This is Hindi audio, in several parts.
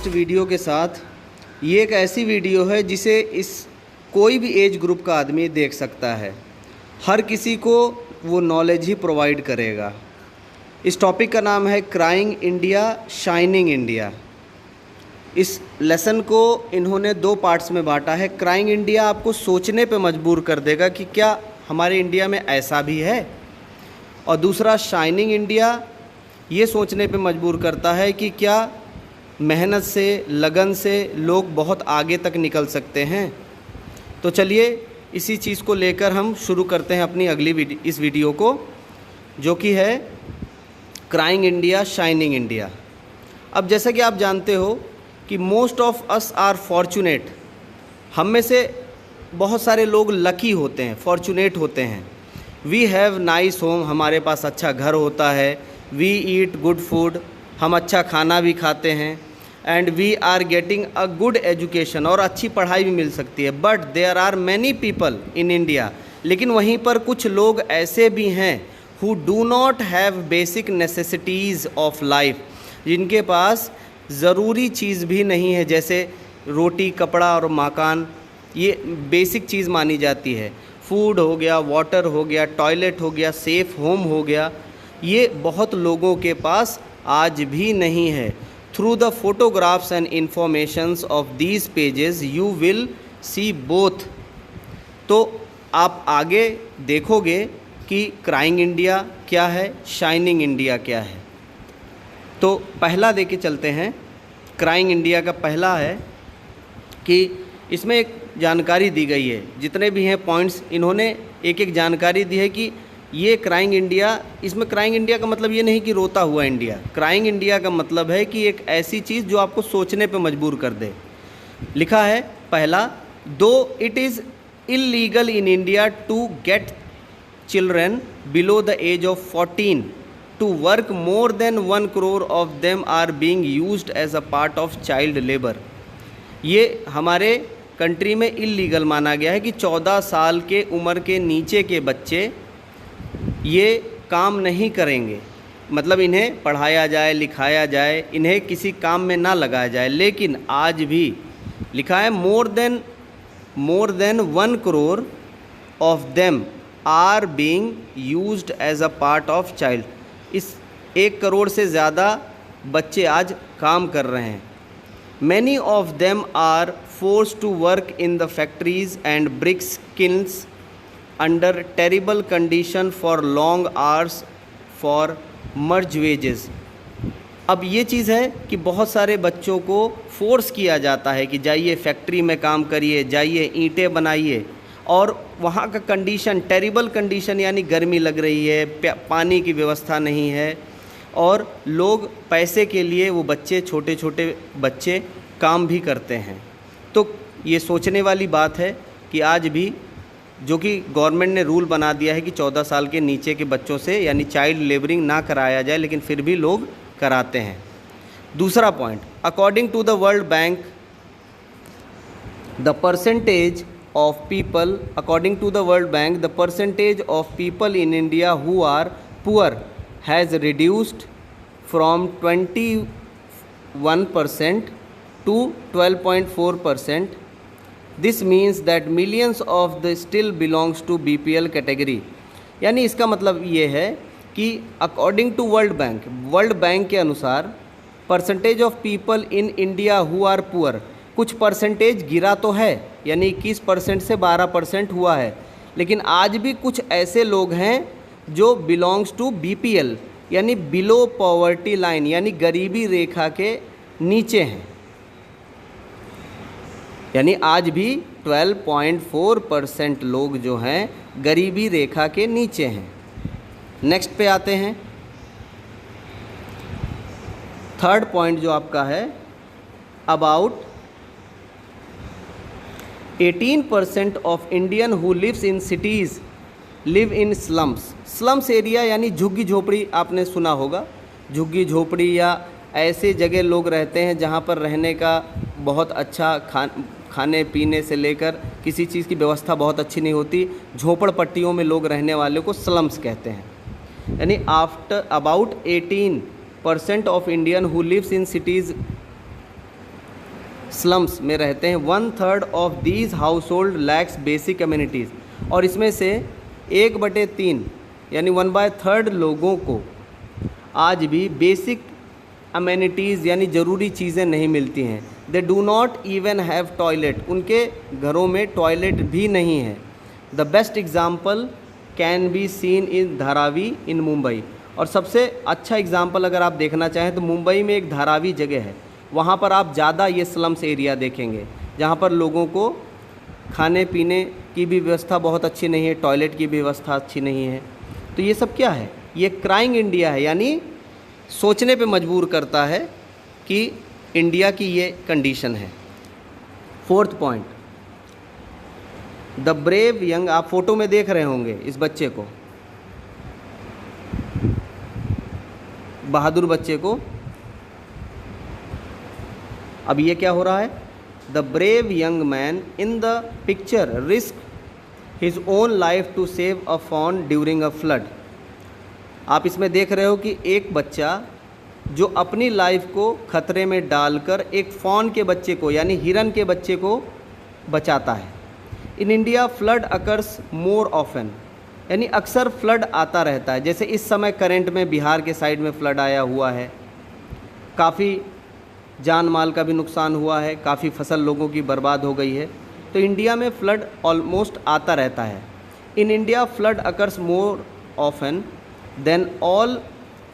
नेक्स्ट वीडियो के साथ। ये एक ऐसी वीडियो है जिसे इस कोई भी एज ग्रुप का आदमी देख सकता है, हर किसी को वो नॉलेज ही प्रोवाइड करेगा। इस टॉपिक का नाम है क्राइंग इंडिया शाइनिंग इंडिया। इस लेसन को इन्होंने 2 पार्ट्स में बांटा है। क्राइंग इंडिया आपको सोचने पे मजबूर कर देगा कि क्या हमारे इंडिया में ऐसा भी है, और दूसरा शाइनिंग इंडिया ये सोचने पे मजबूर करता है कि क्या मेहनत से, लगन से लोग बहुत आगे तक निकल सकते हैं। तो चलिए इसी चीज़ को लेकर हम शुरू करते हैं अपनी अगली इस वीडियो को, जो कि है क्राइंग इंडिया शाइनिंग इंडिया। अब जैसा कि आप जानते हो कि most of us are fortunate, हम में से बहुत सारे लोग लकी होते हैं, फॉर्चुनेट होते हैं। वी हैव नाइस होम, हमारे पास अच्छा घर होता है। वी ईट गुड फूड, हम अच्छा खाना भी खाते हैं। And we are getting a good education, और अच्छी पढ़ाई भी मिल सकती है। But there are many people in India, लेकिन वहीं पर कुछ लोग ऐसे भी हैं who do not have basic necessities of life, जिनके पास ज़रूरी चीज़ भी नहीं है, जैसे रोटी, कपड़ा और मकान। ये बेसिक चीज़ मानी जाती है। फूड हो गया, वाटर हो गया, टॉयलेट हो गया, सेफ़ होम हो गया, ये बहुत लोगों के पास आज भी नहीं है। Through the photographs and informations of these pages you will C both. तो आप आगे देखोगे कि क्राइंग इंडिया क्या है, शाइनिंग इंडिया क्या है। तो पहला देके चलते हैं। क्राइंग इंडिया का पहला है कि इसमें एक जानकारी दी गई है, जितने भी हैं पॉइंट्स इन्होंने एक एक जानकारी दी है कि ये क्राइंग इंडिया। इसमें क्राइंग इंडिया का मतलब ये नहीं कि रोता हुआ इंडिया। क्राइंग इंडिया का मतलब है कि एक ऐसी चीज़ जो आपको सोचने पे मजबूर कर दे। लिखा है पहला, दो it is illegal in India to get children below the age of 14 to work, more than 1 crore of them are being used as a part of child labour. ये हमारे कंट्री में इलीगल माना गया है कि 14 साल के उम्र के नीचे के बच्चे ये काम नहीं करेंगे, मतलब इन्हें पढ़ाया जाए, लिखाया जाए, इन्हें किसी काम में ना लगाया जाए। लेकिन आज भी लिखा है more than 1 crore of them are being used as a part of child. इस 1 करोड़ से ज़्यादा बच्चे आज काम कर रहे हैं। Many of them are forced to work in the factories and bricks kilns under terrible condition for long hours for मर्ज वेजेस। अब ये चीज़ है कि बहुत सारे बच्चों को फोर्स किया जाता है कि जाइए फैक्ट्री में काम करिए, जाइए ईंटें बनाइए, और वहाँ का कंडीशन टेरिबल कंडीशन, यानी गर्मी लग रही है, पानी की व्यवस्था नहीं है, और लोग पैसे के लिए वो बच्चे, छोटे छोटे बच्चे काम भी करते हैं। तो ये सोचने वाली बात है कि आज भी जो कि गवर्नमेंट ने रूल बना दिया है कि 14 साल के नीचे के बच्चों से यानी चाइल्ड लेबरिंग ना कराया जाए, लेकिन फिर भी लोग कराते हैं। दूसरा point, according to the world bank the percentage of people, according to the world bank the percentage of people in India who are poor has reduced from 21% to 12.4%. This means that millions of the still belongs to BPL category। यानी इसका मतलब ये है कि अकॉर्डिंग टू वर्ल्ड बैंक के अनुसार percentage of people in India who are poor, कुछ परसेंटेज गिरा तो है, यानी 21% से 12% हुआ है, लेकिन आज भी कुछ ऐसे लोग हैं जो बिलोंग्स टू BPL यानी बिलो पॉवर्टी लाइन, यानी गरीबी रेखा के नीचे हैं। यानी आज भी 12.4% लोग जो हैं गरीबी रेखा के नीचे हैं। नेक्स्ट पे आते हैं। थर्ड पॉइंट जो आपका है, about 18% of Indian who lives in cities live in slums. Slums area यानी झुग्गी झोपड़ी, आपने सुना होगा। झुग्गी झोपड़ी या ऐसे जगह लोग रहते हैं जहाँ पर रहने का बहुत अच्छा खाने पीने से लेकर किसी चीज़ की व्यवस्था बहुत अच्छी नहीं होती। झोपड़पट्टियों में लोग रहने वाले को स्लम्स कहते हैं। यानी after about 18% of Indian who lives in cities slums में रहते हैं। 1/3 of these household lacks basic amenities, और इसमें से 1/3 यानी 1/3 लोगों को आज भी बेसिक अम्यूनिटीज़ यानी ज़रूरी चीज़ें नहीं मिलती हैं। They do not even have toilet, उनके घरों में टॉयलेट भी नहीं है। The best example can be seen in Dharavi in Mumbai, और सबसे अच्छा एग्ज़ाम्पल अगर आप देखना चाहें तो मुंबई में एक धारावी जगह है, वहाँ पर आप ज़्यादा ये स्लम्स एरिया देखेंगे जहाँ पर लोगों को खाने पीने की भी व्यवस्था बहुत अच्छी नहीं है, टॉयलेट की भी व्यवस्था अच्छी नहीं है। तो ये सब क्या है? ये क्राइंग इंडिया है, यानी सोचने पे मजबूर करता है कि इंडिया की ये कंडीशन है। 4th point, the brave young, आप फोटो में देख रहे होंगे इस बच्चे को, बहादुर बच्चे को। अब ये क्या हो रहा है? The brave young man in the picture risk his own life to save a fawn during a flood. आप इसमें देख रहे हो कि एक बच्चा जो अपनी लाइफ को खतरे में डालकर एक फॉन के बच्चे को यानी हिरन के बच्चे को बचाता है। In India flood occurs more often, यानी अक्सर फ्लड आता रहता है। जैसे इस समय करंट में बिहार के साइड में फ्लड आया हुआ है, काफ़ी जान माल का भी नुकसान हुआ है, काफ़ी फसल लोगों की बर्बाद हो गई है। तो इंडिया में फ्लड ऑलमोस्ट आता रहता है। In India flood occurs more often than all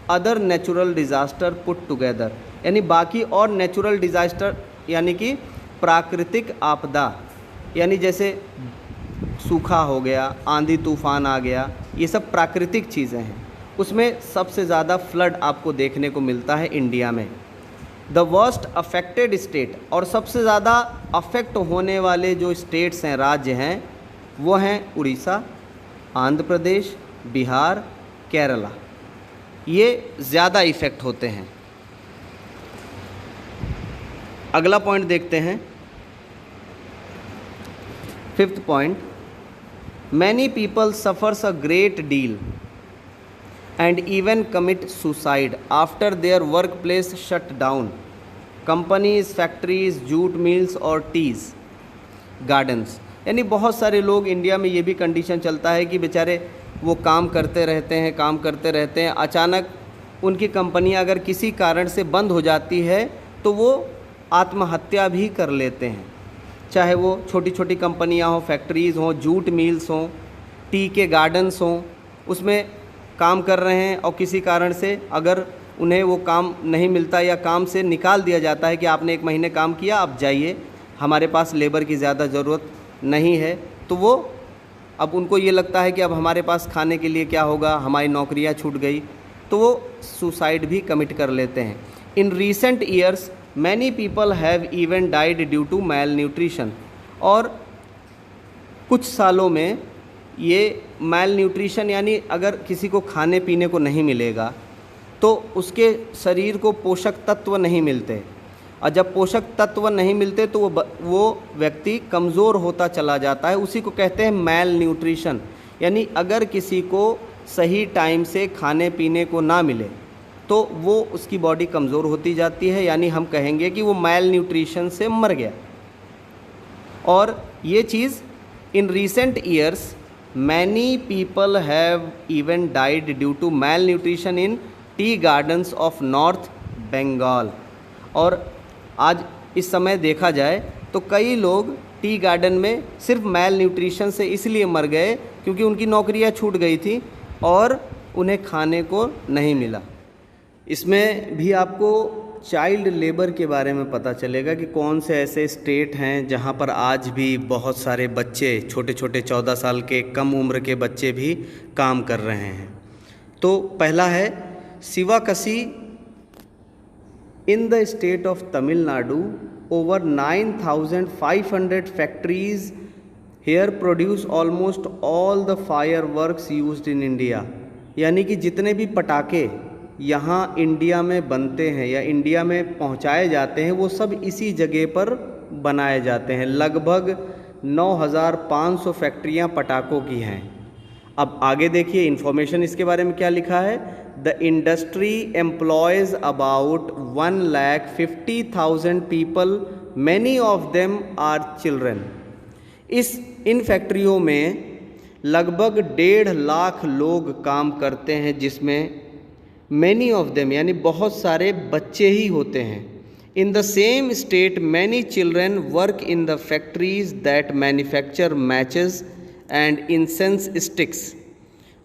other natural disaster put together, यानी बाकी और नेचुरल डिज़ास्टर यानी कि प्राकृतिक आपदा, यानी जैसे सूखा हो गया, आंधी तूफान आ गया, ये सब प्राकृतिक चीज़ें हैं, उसमें सबसे ज़्यादा फ्लड आपको देखने को मिलता है इंडिया में। द वर्स्ट अफेक्टेड स्टेट, और सबसे ज़्यादा अफेक्ट होने वाले जो स्टेट्स हैं, राज्य हैं, वो हैं उड़ीसा, आंध्र प्रदेश, बिहार, केरला, ये ज़्यादा इफ़ेक्ट होते हैं। अगला पॉइंट देखते हैं, 5th point, many people suffers a great deal and even commit suicide after their workplace shut down. Companies, factories, jute mills और teas gardens, यानी बहुत सारे लोग इंडिया में ये भी कंडीशन चलता है कि बेचारे वो काम करते रहते हैं, अचानक उनकी कंपनियां अगर किसी कारण से बंद हो जाती है तो वो आत्महत्या भी कर लेते हैं। चाहे वो छोटी छोटी कंपनियां हों, फैक्ट्रीज़ हों, जूट मिल्स हों, टी के गार्डन्स हों, उसमें काम कर रहे हैं और किसी कारण से अगर उन्हें वो काम नहीं मिलता या काम से निकाल दिया जाता है कि आपने 1 महीने काम किया, अब जाइए, हमारे पास लेबर की ज़्यादा ज़रूरत नहीं है, तो वो अब उनको ये लगता है कि अब हमारे पास खाने के लिए क्या होगा, हमारी नौकरियां छूट गई, तो वो सुसाइड भी कमिट कर लेते हैं। In recent years many people have even died due to malnutrition, और कुछ सालों में ये मैल न्यूट्रिशन यानी अगर किसी को खाने पीने को नहीं मिलेगा तो उसके शरीर को पोषक तत्व नहीं मिलते, और जब पोषक तत्व नहीं मिलते तो वो व्यक्ति कमज़ोर होता चला जाता है। उसी को कहते हैं मैल न्यूट्रिशन, यानी अगर किसी को सही टाइम से खाने पीने को ना मिले तो वो उसकी बॉडी कमज़ोर होती जाती है, यानी हम कहेंगे कि वो मैल न्यूट्रिशन से मर गया। और ये चीज़ in recent years many people have even died due to malnutrition in tea gardens of north Bengal. और आज इस समय देखा जाए तो कई लोग टी गार्डन में सिर्फ मैल न्यूट्रिशन से इसलिए मर गए क्योंकि उनकी नौकरियां छूट गई थी और उन्हें खाने को नहीं मिला। इसमें भी आपको चाइल्ड लेबर के बारे में पता चलेगा कि कौन से ऐसे स्टेट हैं जहां पर आज भी बहुत सारे बच्चे, छोटे छोटे 14 साल के कम उम्र के बच्चे भी काम कर रहे हैं। तो पहला है Sivakasi in the state of Tamil Nadu. Over 9,500 factories here produce almost all the fireworks used in India, यानी कि जितने भी पटाखे यहाँ इंडिया में बनते हैं या इंडिया में पहुँचाए जाते हैं वो सब इसी जगह पर बनाए जाते हैं। लगभग 9,500 फैक्ट्रियाँ पटाखों की हैं। अब आगे देखिए इन्फॉर्मेशन इसके बारे में क्या लिखा है। The industry employs about 1,50,000 people many of them are children. इन फैक्ट्रियों में लगभग 1.5 लाख लोग काम करते हैं, जिसमें मैनी ऑफ देम यानी बहुत सारे बच्चे ही होते हैं। In the same state many children work in the factories that manufacture matches and incense sticks.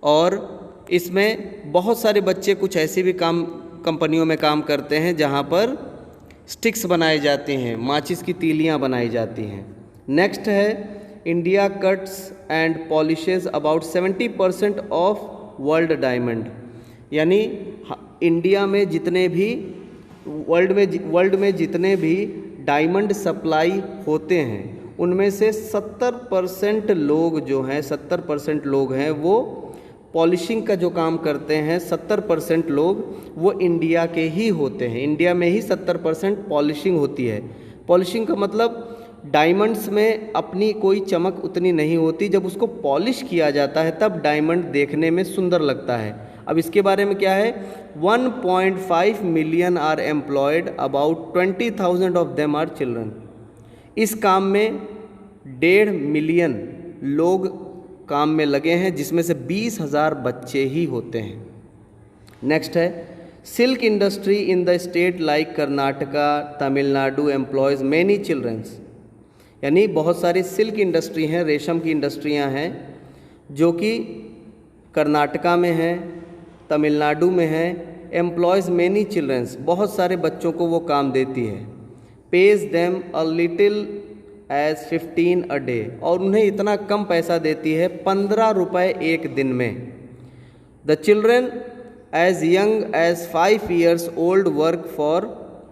और इसमें बहुत सारे बच्चे कुछ ऐसे भी कंपनियों में काम करते हैं जहाँ पर स्टिक्स बनाए जाते हैं, माचिस की तीलियाँ बनाई जाती हैं। नेक्स्ट है India cuts and polishes about 70% of world diamond. यानी इंडिया में जितने भी वर्ल्ड में जितने भी डायमंड सप्लाई होते हैं उनमें से 70% लोग जो हैं 70% लोग हैं वो पॉलिशिंग का जो काम करते हैं, 70% लोग वो इंडिया के ही होते हैं। इंडिया में ही 70% पॉलिशिंग होती है। पॉलिशिंग का मतलब डायमंड्स में अपनी कोई चमक उतनी नहीं होती, जब उसको पॉलिश किया जाता है तब डायमंड देखने में सुंदर लगता है। अब इसके बारे में क्या है, 1.5 million are employed, about 20,000 of them are children. इस काम में 1.5 मिलियन लोग काम में लगे हैं, जिसमें से 20,000 बच्चे ही होते हैं। नेक्स्ट है silk industry in the state like Karnataka, Tamil Nadu employs many childrens. यानी बहुत सारी सिल्क इंडस्ट्री हैं, रेशम की इंडस्ट्रियां हैं जो कि कर्नाटका में हैं, तमिलनाडु में हैं। एम्प्लॉयज़ मैनी चिल्ड्रंस, बहुत सारे बच्चों को वो काम देती है। Pays them a little as 15 a day, और उन्हें इतना कम पैसा देती है 15 रुपये एक दिन में। The children as young as 5 years old work for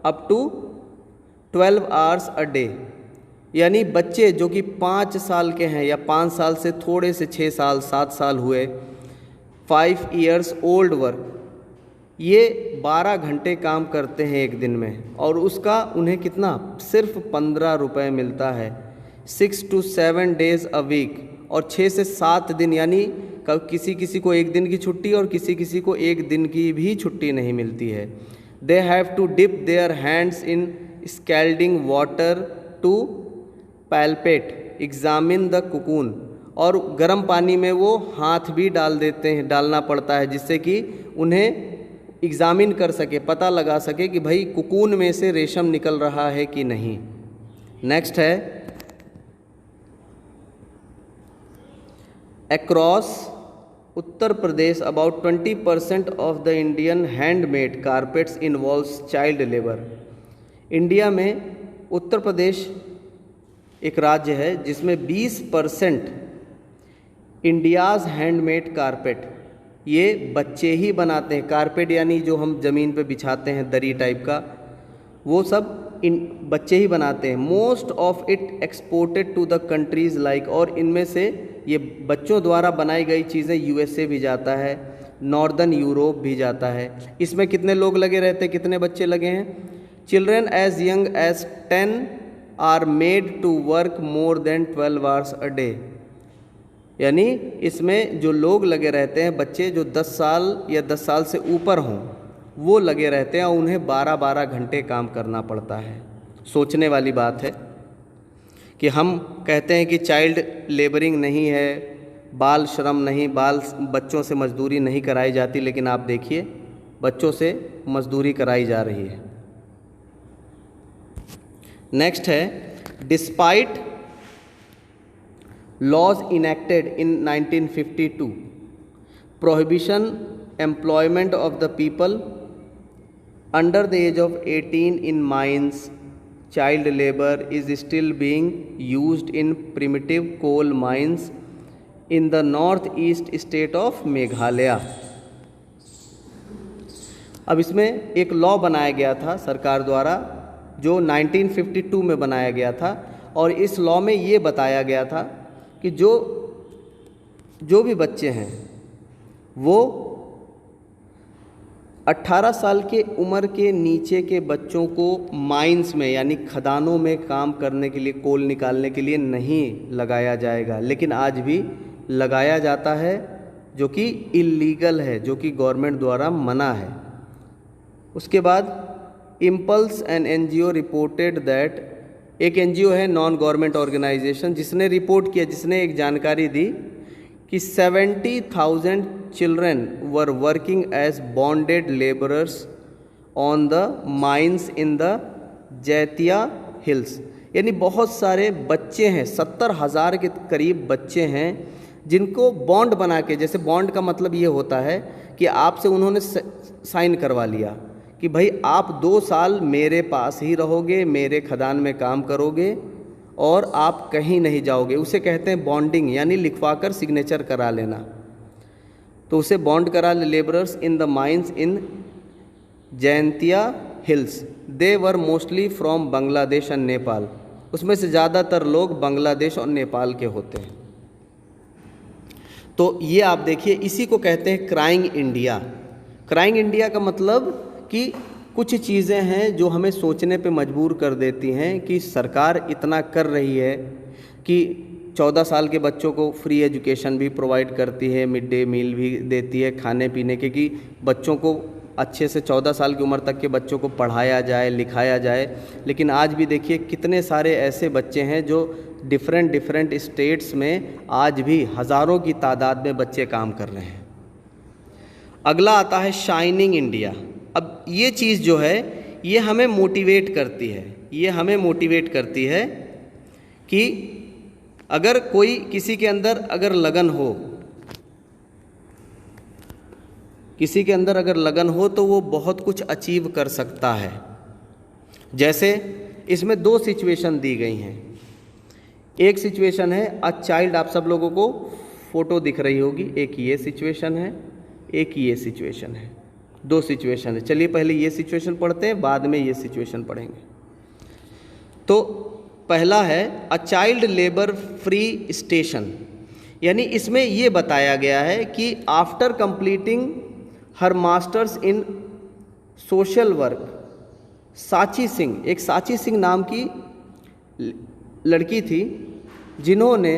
up to 12 hours a day. यानी बच्चे जो कि 5 साल के हैं या 5 साल से थोड़े से 6 साल 7 साल हुए, 5 years ओल्ड वर्क, ये 12 घंटे काम करते हैं एक दिन में, और उसका उन्हें कितना, सिर्फ 15 रुपये मिलता है। 6 to 7 days अ वीक, और 6 से 7 दिन, यानी किसी किसी को एक दिन की छुट्टी और किसी किसी को एक दिन की भी छुट्टी नहीं मिलती है। They have to dip their hands in scalding water to palpate examine the cocoon, और गर्म पानी में वो हाथ भी डालना पड़ता है, जिससे कि उन्हें एग्जामिन कर सके, पता लगा सके कि भाई कुकून में से रेशम निकल रहा है कि नहीं। नेक्स्ट है across Uttar Pradesh about 20% of the Indian handmade carpets involves child labour. India में उत्तर प्रदेश एक राज्य है जिसमें 20% इंडियाज़ हैंडमेड कारपेट, ये बच्चे ही बनाते हैं। कारपेट यानी जो हम ज़मीन पे बिछाते हैं, दरी टाइप का, वो सब बच्चे ही बनाते हैं। Most of it exported to the countries like, और इनमें से ये बच्चों द्वारा बनाई गई चीज़ें यूएसए भी जाता है, नॉर्दर्न यूरोप भी जाता है। इसमें कितने लोग लगे रहते हैं, कितने बच्चे लगे हैं? Children as young as 10 are made to work more than 12 hours a day. यानी इसमें जो लोग लगे रहते हैं, बच्चे जो 10 साल या 10 साल से ऊपर हों, वो लगे रहते हैं और उन्हें 12-12 घंटे काम करना पड़ता है। सोचने वाली बात है कि हम कहते हैं कि चाइल्ड लेबरिंग नहीं है, बाल श्रम नहीं, बच्चों से मजदूरी नहीं कराई जाती, लेकिन आप देखिए बच्चों से मजदूरी कराई जा रही है। नेक्स्ट है despite laws enacted in 1952 prohibition employment of the people under the age of 18 in mines, child labor is still being used in primitive coal mines in the northeast state of Meghalaya. अब इसमें एक लॉ बनाया गया था सरकार द्वारा, जो 1952 में बनाया गया था, और इस लॉ में ये बताया गया था कि जो भी बच्चे हैं वो 18 साल के उम्र के नीचे के बच्चों को माइंस में यानी खदानों में काम करने के लिए, कोल निकालने के लिए नहीं लगाया जाएगा, लेकिन आज भी लगाया जाता है, जो कि इल्लीगल है, जो कि गवर्नमेंट द्वारा मना है। उसके बाद Impulse and NGO reported that एक एनजीओ है नॉन गवर्नमेंट ऑर्गेनाइजेशन, जिसने रिपोर्ट किया, जिसने एक जानकारी दी कि 70,000 children were working as bonded labourers on the mines in the Jaintia Hills. यानी बहुत सारे बच्चे हैं, 70,000 के करीब बच्चे हैं जिनको बॉन्ड बना के, जैसे बॉन्ड का मतलब ये होता है कि आपसे उन्होंने साइन करवा लिया कि भाई आप 2 साल मेरे पास ही रहोगे, मेरे खदान में काम करोगे और आप कहीं नहीं जाओगे। उसे कहते हैं बॉन्डिंग, यानी लिखवा कर सिग्नेचर करा लेना। तो उसे बॉन्ड करा labourers in the mines in Jaintia hills. They were mostly from Bangladesh and Nepal. उसमें से ज़्यादातर लोग बांग्लादेश और नेपाल के होते हैं। तो ये आप देखिए, इसी को कहते हैं क्राइंग इंडिया। क्राइंग इंडिया का मतलब कि कुछ चीज़ें हैं जो हमें सोचने पे मजबूर कर देती हैं कि सरकार इतना कर रही है कि 14 साल के बच्चों को फ्री एजुकेशन भी प्रोवाइड करती है, मिड डे मील भी देती है खाने पीने के, कि बच्चों को अच्छे से 14 साल की उम्र तक के बच्चों को पढ़ाया जाए, लिखाया जाए। लेकिन आज भी देखिए कितने सारे ऐसे बच्चे हैं जो डिफरेंट स्टेट्स में आज भी हज़ारों की तादाद में बच्चे काम कर रहे हैं। अगला आता है शाइनिंग इंडिया। अब ये चीज़ जो है ये हमें मोटिवेट करती है, ये हमें मोटिवेट करती है कि अगर कोई किसी के अंदर अगर लगन हो, किसी के अंदर अगर लगन हो तो वो बहुत कुछ अचीव कर सकता है। जैसे इसमें 2 सिचुएशन दी गई हैं। एक सिचुएशन है अ चाइल्ड, आप सब लोगों को फोटो दिख रही होगी, एक ये सिचुएशन है, एक ये सिचुएशन है, 2 सिचुएशन है। चलिए पहले ये सिचुएशन पढ़ते हैं, बाद में ये सिचुएशन पढ़ेंगे। तो पहला है a child labour free station, यानी इसमें ये बताया गया है कि after completing her masters in social work, साची सिंह, एक साची सिंह नाम की लड़की थी जिन्होंने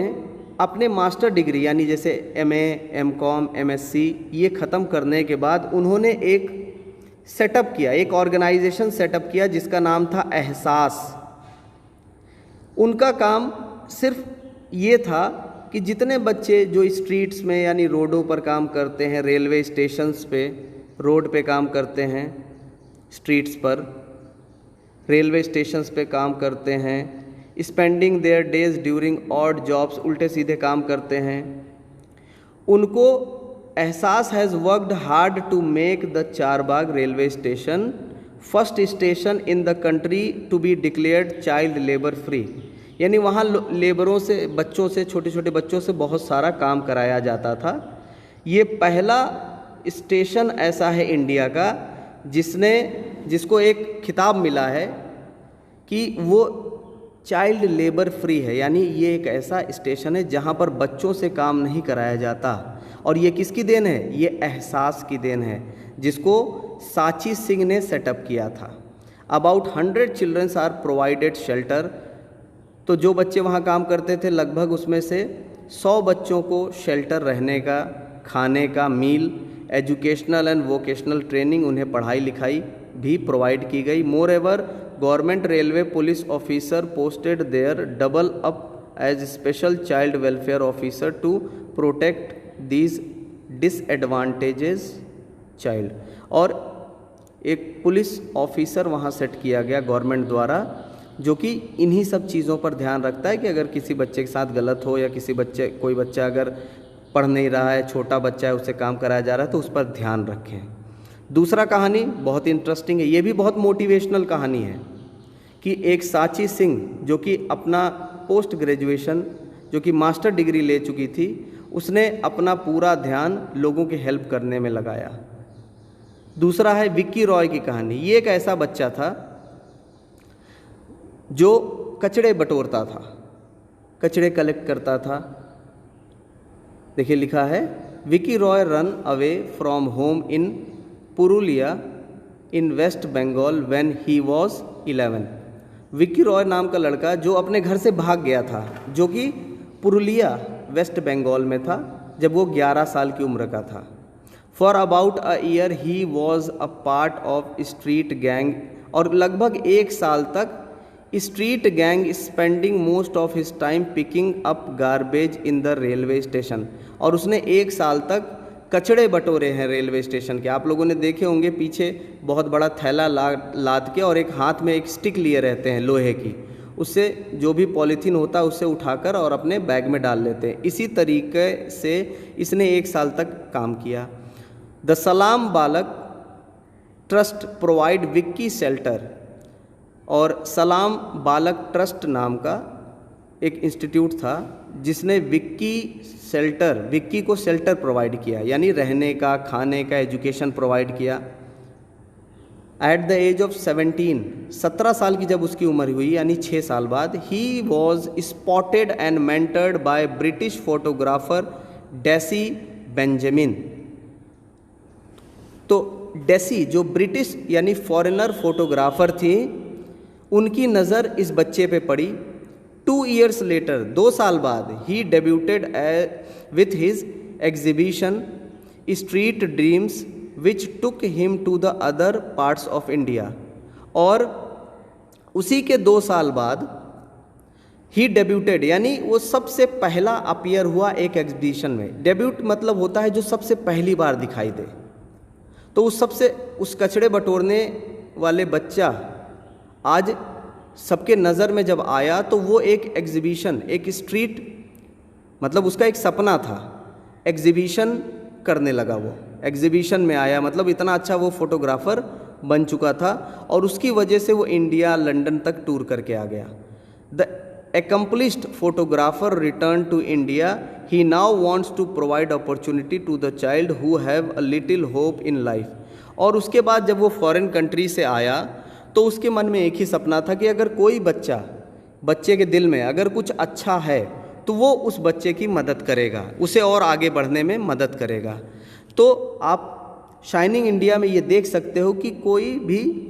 अपने मास्टर डिग्री यानी जैसे MA, MCom, MSc ये ख़त्म करने के बाद उन्होंने एक सेटअप किया, एक ऑर्गेनाइजेशन सेटअप किया जिसका नाम था एहसास। उनका काम सिर्फ ये था कि जितने बच्चे जो स्ट्रीट्स में यानी रोडों पर काम करते हैं, रेलवे स्टेशंस पे, रोड पे काम करते हैं, स्ट्रीट्स पर, रेलवे स्टेशंस पे काम करते हैं, spending their days during odd jobs, उल्टे सीधे काम करते हैं, उनको Ehsaas has worked hard to make the Charbagh railway station first station in the country to be declared child labour free. यानी वहाँ लेबरों से, बच्चों से, छोटे छोटे बच्चों से बहुत सारा काम कराया जाता था। ये पहला स्टेशन ऐसा है इंडिया का जिसको एक खिताब मिला है कि वो चाइल्ड लेबर फ्री है। यानी ये एक ऐसा स्टेशन है जहाँ पर बच्चों से काम नहीं कराया जाता। और ये किसकी देन है? ये एहसास की देन है, जिसको साची सिंह ने सेटअप किया था। About 100 childrens are provided shelter. तो जो बच्चे वहाँ काम करते थे लगभग उसमें से 100 बच्चों को शेल्टर, रहने का, खाने का, meal, educational and vocational training, उन्हें पढ़ाई लिखाई भी प्रोवाइड की गई। Moreover government railway police officer posted there double up as special child welfare officer to protect these disadvantages child. और एक पुलिस ऑफिसर वहाँ सेट किया गया गवर्नमेंट द्वारा, जो कि इन्हीं सब चीज़ों पर ध्यान रखता है कि अगर किसी बच्चे के साथ गलत हो या कोई बच्चा अगर पढ़ नहीं रहा है, छोटा बच्चा है, उससे काम कराया जा रहा है, तो उस पर ध्यान रखें। दूसरा कहानी बहुत इंटरेस्टिंग है, ये भी बहुत मोटिवेशनल कहानी है कि एक साची सिंह जो कि अपना पोस्ट ग्रेजुएशन, जो कि मास्टर डिग्री ले चुकी थी, उसने अपना पूरा ध्यान लोगों की हेल्प करने में लगाया। दूसरा है विक्की रॉय की कहानी। ये एक ऐसा बच्चा था जो कचड़े बटोरता था, कचड़े कलेक्ट करता था। देखिए लिखा है, Vicky Roy run away from home in Purulia in West Bengal when he was 11। Vicky Roy नाम का लड़का जो अपने घर से भाग गया था, जो कि पुरुलिया वेस्ट बंगाल में था, जब वो 11 साल की उम्र का था। For about a year he was a part of street gang. और लगभग 1 साल तक street gang spending most of his time picking up garbage in the railway station. और उसने 1 साल तक कचड़े बटोरे हैं रेलवे स्टेशन के। आप लोगों ने देखे होंगे पीछे बहुत बड़ा थैला लाद के और एक हाथ में एक स्टिक लिए रहते हैं लोहे की, उससे जो भी पॉलीथीन होता है उससे उठाकर और अपने बैग में डाल लेते हैं। इसी तरीके से इसने 1 साल तक काम किया। द सलाम बालक ट्रस्ट प्रोवाइड विक्की शेल्टर, और सलाम बालक ट्रस्ट नाम का एक इंस्टीट्यूट था जिसने विक्की को शेल्टर प्रोवाइड किया, यानी रहने का, खाने का, एजुकेशन प्रोवाइड किया। एट द एज ऑफ 17 साल की जब उसकी उम्र हुई, यानी 6 साल बाद, he was spotted and mentored by British photographer Dixie Benjamin. तो डेसी जो ब्रिटिश यानी फॉरेनर फोटोग्राफर थी, उनकी नज़र इस बच्चे पे पड़ी। 2 years लेटर, 2 साल बाद, he debuted with his exhibition Street Dreams which took him to the other parts of India. और उसी के 2 साल बाद ही डेब्यूटेड, यानी वो सबसे पहला अपीयर हुआ एक एग्जीबिशन में। डेब्यूट मतलब होता है जो सबसे पहली बार दिखाई दे। तो उस कचड़े बटोरने वाले बच्चा आज सबके नज़र में जब आया तो वो एक एग्जीबिशन, एक स्ट्रीट, मतलब उसका एक सपना था, एग्जीबिशन करने लगा। वो एग्जीबिशन में आया, मतलब इतना अच्छा वो फोटोग्राफर बन चुका था और उसकी वजह से वो इंडिया, लंदन तक टूर करके आ गया। The accomplished photographer returned to India. He now wants to provide opportunity to the child who have a little hope in life. और उसके बाद जब वो फॉरेन कंट्री से आया तो उसके मन में एक ही सपना था कि अगर कोई बच्चे के दिल में अगर कुछ अच्छा है तो वो उस बच्चे की मदद करेगा, उसे और आगे बढ़ने में मदद करेगा। तो आप शाइनिंग इंडिया में ये देख सकते हो कि कोई भी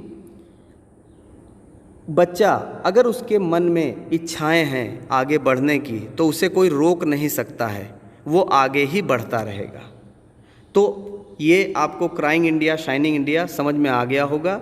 बच्चा अगर उसके मन में इच्छाएं हैं आगे बढ़ने की तो उसे कोई रोक नहीं सकता है, वो आगे ही बढ़ता रहेगा। तो ये आपको क्राइंग इंडिया, शाइनिंग इंडिया समझ में आ गया होगा।